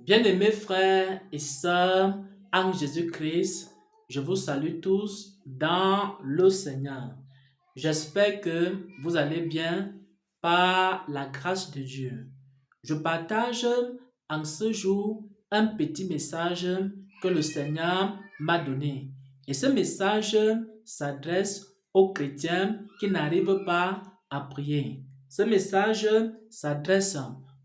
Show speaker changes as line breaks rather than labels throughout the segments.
Bien-aimés frères et sœurs en Jésus-Christ, je vous salue tous dans le Seigneur. J'espère que vous allez bien par la grâce de Dieu. Je partage en ce jour un petit message que le Seigneur m'a donné. Et ce message s'adresse aux chrétiens qui n'arrivent pas à prier. Ce message s'adresse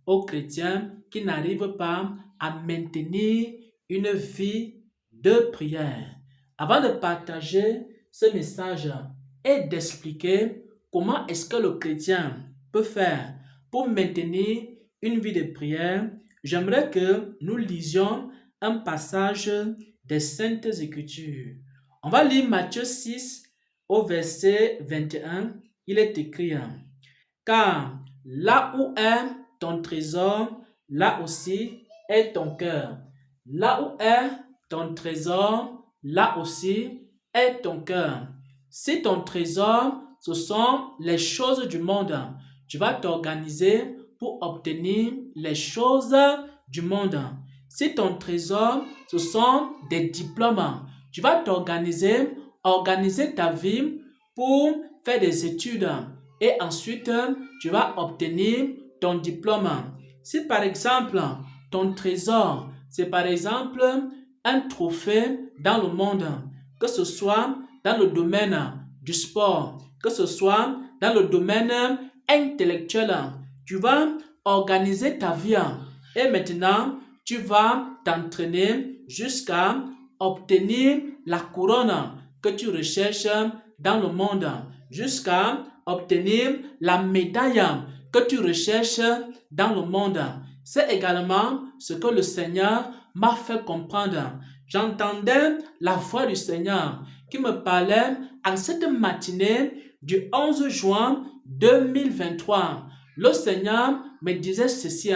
aux chrétiens qui n'arrivent pas à maintenir une vie de prière. Avant de partager ce message et d'expliquer comment est-ce que le chrétien peut faire pour maintenir une vie de prière, j'aimerais que nous lisions un passage des Saintes Écritures. On va lire Matthieu 6 au verset 21. Il est écrit: car là où est ton trésor, là aussi est ton cœur. Là où est ton trésor, là aussi est ton cœur. Si ton trésor, ce sont les choses du monde, tu vas t'organiser pour obtenir les choses du monde. Si ton trésor, ce sont des diplômes, tu vas organiser ta vie pour faire des études et ensuite tu vas obtenir ton diplôme. Si par exemple ton trésor, c'est par exemple un trophée dans le monde, que ce soit dans le domaine du sport, que ce soit dans le domaine intellectuel, tu vas organiser ta vie et maintenant tu vas t'entraîner jusqu'à obtenir la couronne que tu recherches dans le monde, jusqu'à obtenir la médaille que tu recherches dans le monde. C'est également ce que le Seigneur m'a fait comprendre. J'entendais la voix du Seigneur qui me parlait en cette matinée du 11 juin 2023. Le Seigneur me disait ceci.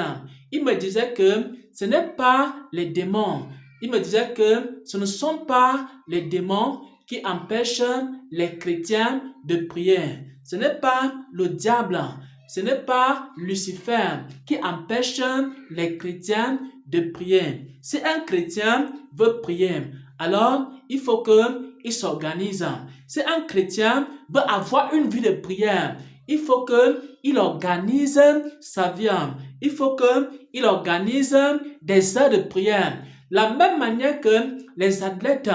Il me disait que ce n'est pas les démons. Il me disait que ce ne sont pas les démons qui empêchent les chrétiens de prier. Ce n'est pas le diable, ce n'est pas Lucifer qui empêche les chrétiens de prier. Si un chrétien veut prier, alors il faut qu'il s'organise. Si un chrétien veut avoir une vie de prière, il faut qu'il organise sa vie. Il faut qu'il organise des heures de prière. La même manière que les athlètes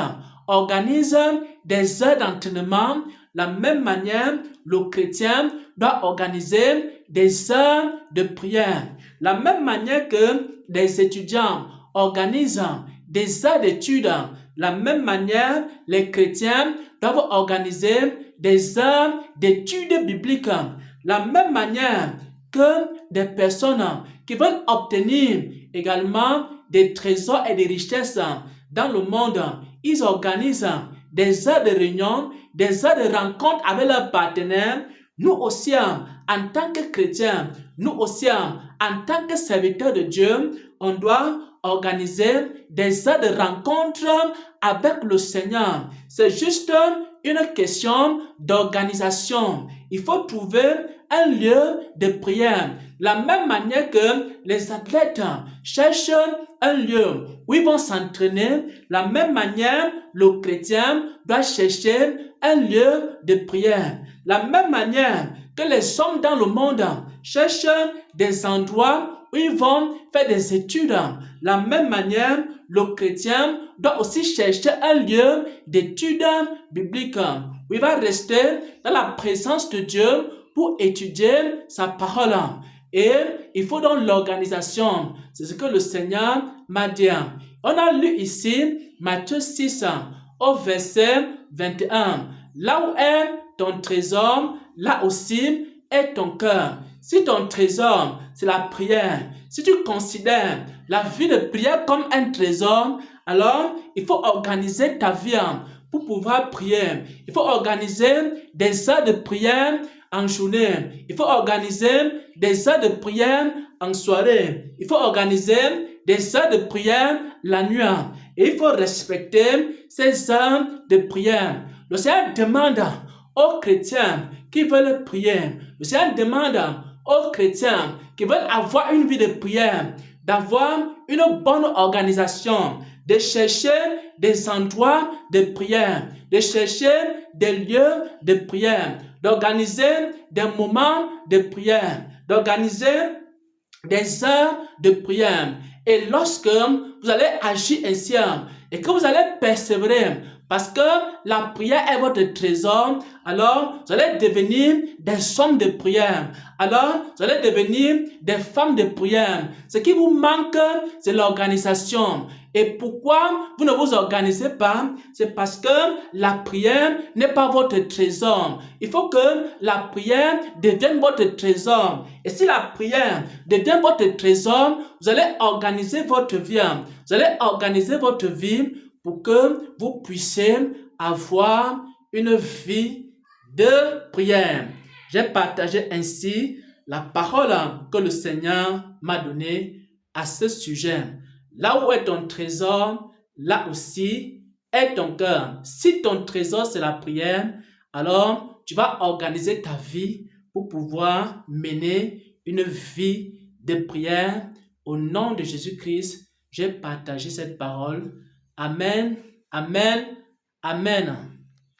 organisent des heures d'entraînement, la même manière, le chrétien doit organiser des heures de prière. La même manière que les étudiants organisent des heures d'études, la même manière, les chrétiens doivent organiser des heures d'études bibliques. La même manière que des personnes qui veulent obtenir également des trésors et des richesses dans le monde, ils organisent des heures de réunion, des heures de rencontre avec leurs partenaires. Nous aussi, en tant que chrétiens, nous aussi, en tant que serviteurs de Dieu, on doit organiser des heures de rencontre avec le Seigneur. C'est juste une question d'organisation. Il faut trouver un lieu de prière. La même manière que les athlètes cherchent un lieu où ils vont s'entraîner, la même manière, le chrétien doit chercher un lieu de prière. La même manière que les hommes dans le monde cherchent des endroits où ils vont faire des études. La même manière, le chrétien doit aussi chercher un lieu d'études bibliques où il va rester dans la présence de Dieu pour étudier sa parole. Et il faut donc l'organisation. C'est ce que le Seigneur m'a dit. On a lu ici Matthieu 6 au verset 21. Là où est ton trésor, là aussi est ton cœur. Si ton trésor, c'est la prière, si tu considères la vie de prière comme un trésor, alors il faut organiser ta vie pour pouvoir prier. Il faut organiser des heures de prière en journée. Il faut organiser des heures de prière en soirée. Il faut organiser des heures de prière la nuit. Et il faut respecter ces heures de prière. Le Seigneur demande aux chrétiens qui veulent prier. Le Seigneur demande aux chrétiens qui veulent avoir une vie de prière d'avoir une bonne organisation, de chercher des endroits de prière, de chercher des lieux de prière, d'organiser des moments de prière, d'organiser des heures de prière. Et lorsque vous allez agir ainsi et que vous allez persévérer, parce que la prière est votre trésor, alors vous allez devenir des hommes de prière. Alors vous allez devenir des femmes de prière. Ce qui vous manque, c'est l'organisation. Et pourquoi vous ne vous organisez pas? C'est parce que la prière n'est pas votre trésor. Il faut que la prière devienne votre trésor. Et si la prière devient votre trésor, vous allez organiser votre vie. Vous allez organiser votre vie pour que vous puissiez avoir une vie de prière. J'ai partagé ainsi la parole que le Seigneur m'a donnée à ce sujet. Là où est ton trésor, là aussi est ton cœur. Si ton trésor c'est la prière, alors tu vas organiser ta vie pour pouvoir mener une vie de prière. Au nom de Jésus-Christ, j'ai partagé cette parole. Amen, amen, amen.